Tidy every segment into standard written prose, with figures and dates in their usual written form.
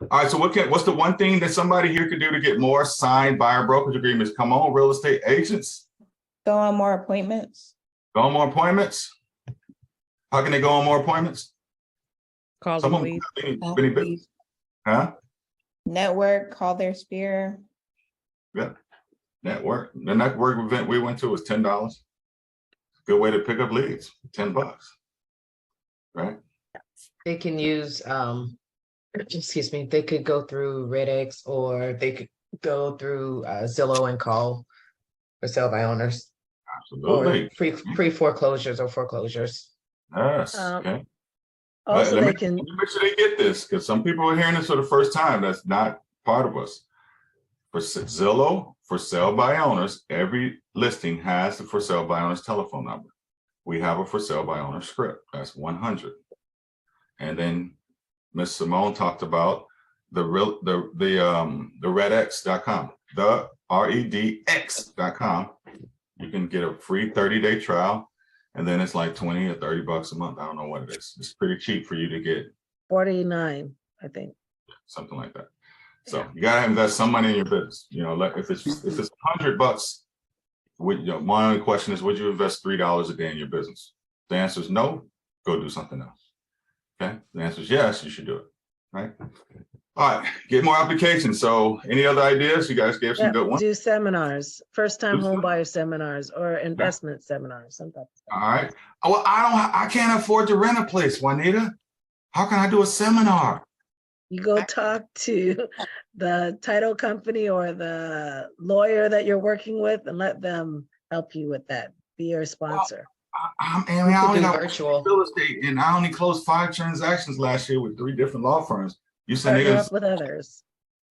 All right, so what's the one thing that somebody here could do to get more signed buyer brokerage agreements? Come on, real estate agents. Go on more appointments. Go on more appointments. How can they go on more appointments? Call Some them of leads. them many business. Huh? Network, call their sphere. Yeah. Network. The network event we went to was $10. Good way to pick up leads. $10. Right? They can use excuse me, they could go through RedX, or they could go through Zillow and call for sale by owners. Absolutely. Or pre-foreclosures or foreclosures. Yes. Okay. Also, let they me can. make sure they get this, because some people are hearing this for the first time. That's not part of us. For Zillow, for sale by owners, every listing has the for sale by owners telephone number. We have a for sale by owner script. That's 100. And then Ms. Simone talked about the redx.com, the redx.com. You can get a free 30-day trial, and then it's like 20 or 30 bucks a month. I don't know what it is. It's pretty cheap for you to get 49, I think. something like that. So you gotta invest some money in your business. You know, like if it's $100, my only question is, would you invest $3 a day in your business? The answer is no. Go do something else. Okay. The answer is yes. You should do it. Right. All right. Get more applications. So, any other ideas? You guys gave some good ones. Do seminars, first-time home buyer seminars, or investment seminars. Sometimes. All right. Well, I can't afford to rent a place, Juanita. How can I do a seminar? You go talk to the title company or the lawyer that you're working with and let them help you with that. Be your sponsor. I only got virtual real estate, and I only closed 5 transactions last year with 3 different law firms. You said Partner up with others.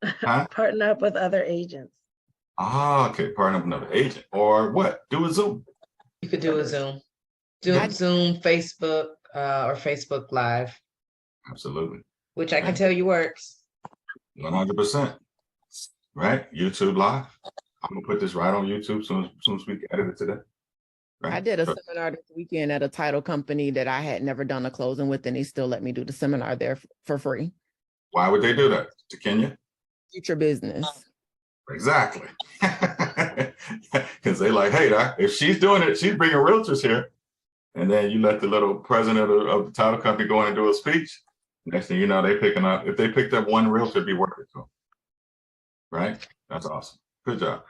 Huh? Partner up with other agents. Ah, okay. Partner up with another agent, or what? Do a Zoom. You could do a Zoom. Zoom, Facebook, or Facebook Live. Absolutely. Which I can tell you works. 100%. Right? YouTube Live. I'm gonna put this right on YouTube soon as we edit it today. Right? I did a seminar this weekend at a title company that I had never done a closing with, and they still let me do the seminar there for free. Why would they do that? To Kenya? Future business. Exactly. Because they like, hey, if she's doing it, she's bringing realtors here. And then you let the little president of the title company go in and do a speech. Next thing you know, if they picked up one realtor, it'd be worth it to them. Right? That's awesome. Good job.